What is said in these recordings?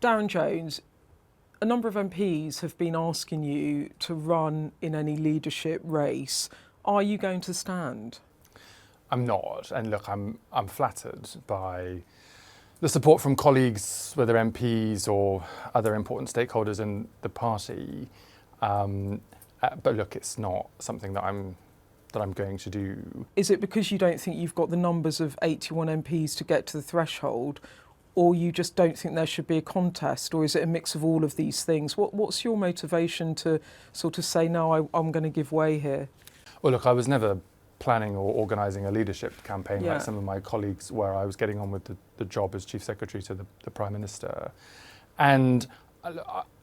Darren Jones, a number of MPs have been asking you to run in any leadership race. Are you going to stand? I'm not, and look, I'm flattered by the support from colleagues, whether MPs or other important stakeholders in the party. But look, it's not something that I'm going to do. Is it because you don't think you've got the numbers of 81 MPs to get to the threshold, or you just don't think there should be a contest, or is it a mix of all of these things? What's your motivation to sort of say, no, I'm going to give way here? Well, look, I was never planning or organising a leadership campaign like some of my colleagues, where I was getting on with the job as Chief Secretary to the Prime Minister. And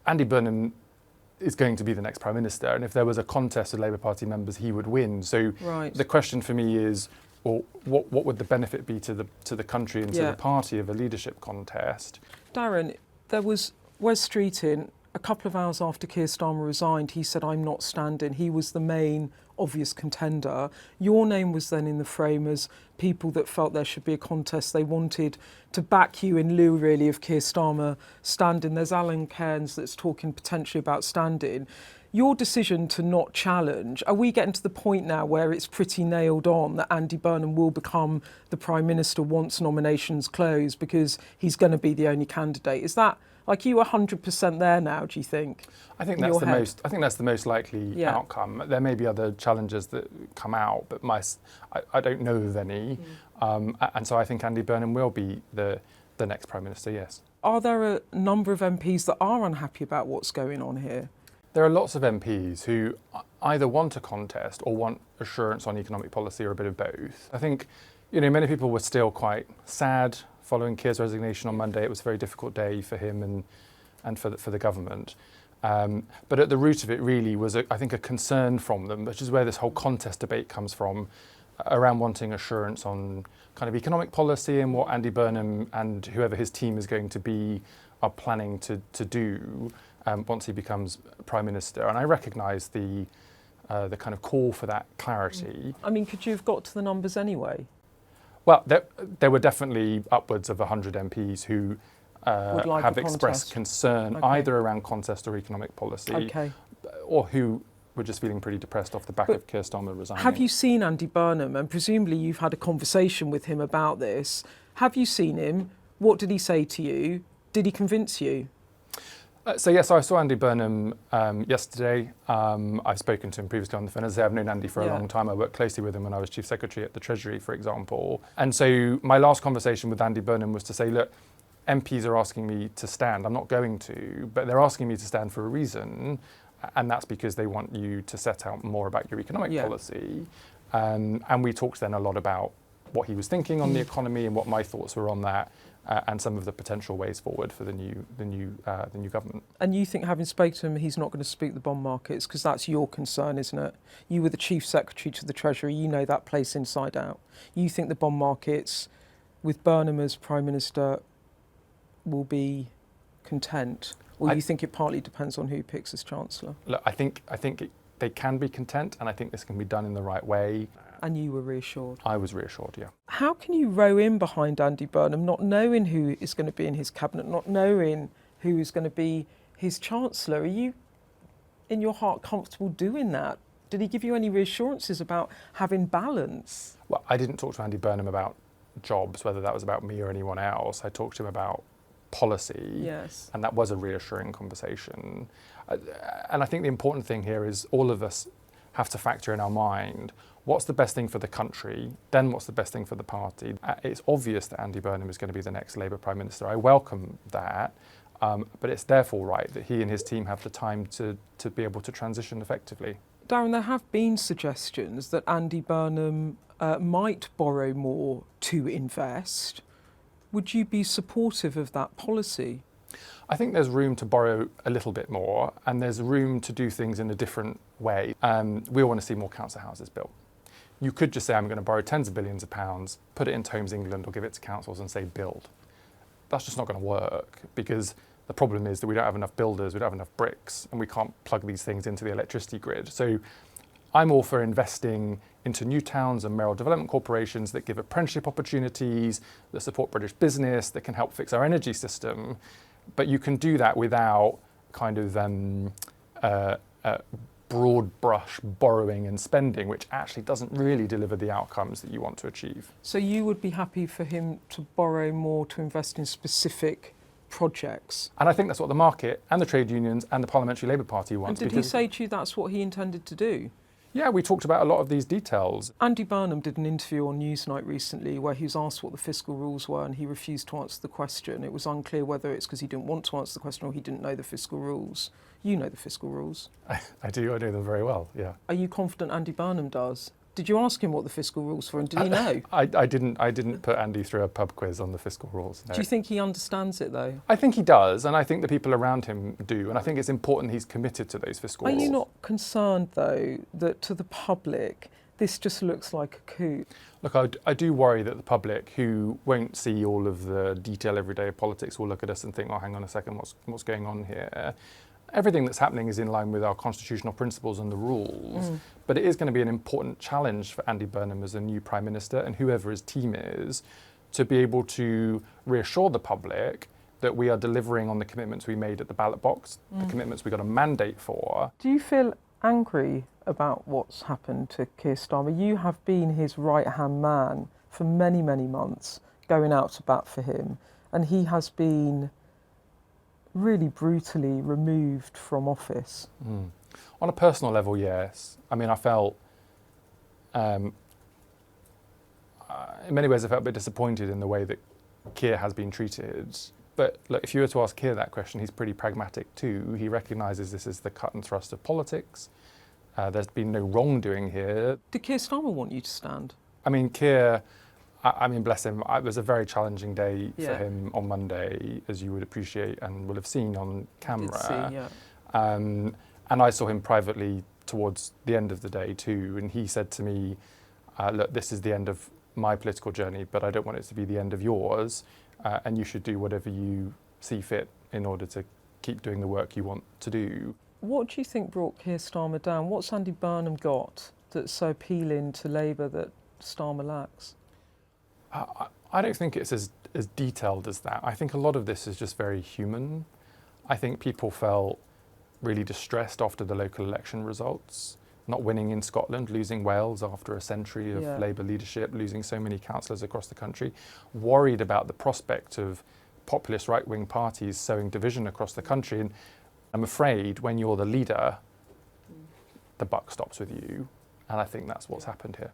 Andy Burnham is going to be the next Prime Minister, and if there was a contest of Labour Party members, he would win. So the question for me is, well, what would the benefit be to the country and to the party of a leadership contest? Darren, there was Wes Streeting, a couple of hours after Keir Starmer resigned, he said, I'm not standing. He was the main obvious contender. Your name was then in the frame as people that felt there should be a contest. They wanted to back you in lieu, really, of Keir Starmer standing. There's Alan Cairns that's talking potentially about standing. Your decision to not challenge, are we getting to the point now where it's pretty nailed on that Andy Burnham will become the Prime Minister once nominations close because he's going to be the only candidate? Is that, like, you 100% there now, do you think? I think that's the most likely outcome. There may be other challenges that come out, but I don't know of any. And so I think Andy Burnham will be the next Prime Minister, yes. Are there a number of MPs that are unhappy about what's going on here? There are lots of MPs who either want a contest or want assurance on economic policy, or a bit of both. I think, many people were still quite sad following Keir's resignation on Monday. It was a very difficult day for him and for the government. But at the root of it really was, I think, a concern from them, which is where this whole contest debate comes from, around wanting assurance on kind of economic policy and what Andy Burnham and whoever his team is going to be are planning to do once he becomes Prime Minister. And I recognise the kind of call for that clarity. I mean, could you have got to the numbers anyway? Well, there were definitely upwards of 100 MPs who have expressed concern either around contest or economic policy, or who were just feeling pretty depressed off the back of Keir Starmer resigning. Have you seen Andy Burnham? And presumably you've had a conversation with him about this. Have you seen him? What did he say to you? Did he convince you? So yes, I saw Andy Burnham yesterday. I've spoken to him previously on the phone. As I say, I've known Andy for a long time. I worked closely with him when I was Chief Secretary at the Treasury, for example. And so my last conversation with Andy Burnham was to say, look, MPs are asking me to stand. I'm not going to, but they're asking me to stand for a reason. And that's because they want you to set out more about your economic policy. And we talked then a lot about what he was thinking on the economy and what my thoughts were on that. And some of the potential ways forward for the new government. And you think, having spoken to him, he's not going to spook the bond markets, because that's your concern, isn't it? You were the Chief Secretary to the Treasury, you know that place inside out. You think the bond markets, with Burnham as Prime Minister, will be content, or you think it partly depends on who picks as Chancellor? Look, I think they can be content, and I think this can be done in the right way. And you were reassured? I was reassured, yeah. How can you row in behind Andy Burnham, not knowing who is going to be in his cabinet, not knowing who is going to be his Chancellor? Are you, in your heart, comfortable doing that? Did he give you any reassurances about having balance? Well, I didn't talk to Andy Burnham about jobs, whether that was about me or anyone else. I talked to him about policy, and that was a reassuring conversation. And I think the important thing here is all of us have to factor in our mind what's the best thing for the country, then what's the best thing for the party. It's obvious that Andy Burnham is going to be the next Labour Prime Minister. I welcome that, but it's therefore right that he and his team have the time to be able to transition effectively. Darren, there have been suggestions that Andy Burnham might borrow more to invest. Would you be supportive of that policy? I think there's room to borrow a little bit more, and there's room to do things in a different way. We all want to see more council houses built. You could just say, I'm going to borrow tens of billions of pounds, put it into Homes England or give it to councils and say build. That's just not going to work, because the problem is that we don't have enough builders, we don't have enough bricks, and we can't plug these things into the electricity grid. So I'm all for investing into new towns and mayoral development corporations that give apprenticeship opportunities, that support British business, that can help fix our energy system. But you can do that without kind of broad brush borrowing and spending, which actually doesn't really deliver the outcomes that you want to achieve. So you would be happy for him to borrow more to invest in specific projects? And I think that's what the market and the trade unions and the Parliamentary Labour Party want. And did he say to you that's what he intended to do? Yeah, we talked about a lot of these details. Andy Burnham did an interview on Newsnight recently where he was asked what the fiscal rules were and he refused to answer the question. It was unclear whether it's because he didn't want to answer the question or he didn't know the fiscal rules. You know the fiscal rules. I do, I know them very well, yeah. Are you confident Andy Burnham does? Did you ask him what the fiscal rules were and did he know? I didn't put Andy through a pub quiz on the fiscal rules. No. Do you think he understands it though? I think he does, and I think the people around him do, and I think it's important he's committed to those fiscal rules. Are you not concerned though that to the public this just looks like a coup? Look, I do worry that the public, who won't see all of the detail everyday of politics, will look at us and think, oh, hang on a second, what's going on here? Everything that's happening is in line with our constitutional principles and the rules, but it is going to be an important challenge for Andy Burnham as a new Prime Minister and whoever his team is to be able to reassure the public that we are delivering on the commitments we made at the ballot box, the commitments we got a mandate for. Do you feel angry about what's happened to Keir Starmer? You have been his right-hand man for many, many months, going out to bat for him, and he has been really brutally removed from office. On a personal level, yes. I mean, I felt, in many ways, I felt a bit disappointed in the way that Keir has been treated. But look, if you were to ask Keir that question, he's pretty pragmatic too. He recognises this is the cut and thrust of politics. There's been no wrongdoing here. Did Keir Starmer want you to stand? I mean, Keir, I mean, bless him, it was a very challenging day for him on Monday, as you would appreciate and will have seen on camera. Did see, yeah. And I saw him privately towards the end of the day too, and he said to me, look, this is the end of my political journey, but I don't want it to be the end of yours, and you should do whatever you see fit in order to keep doing the work you want to do. What do you think brought Keir Starmer down? What's Andy Burnham got that's so appealing to Labour that Starmer lacks? I don't think it's as detailed as that. I think a lot of this is just very human. I think people felt really distressed after the local election results, not winning in Scotland, losing Wales after a century of Labour leadership, losing so many councillors across the country, worried about the prospect of populist right-wing parties sowing division across the country. And I'm afraid when you're the leader, the buck stops with you. And I think that's what's happened here.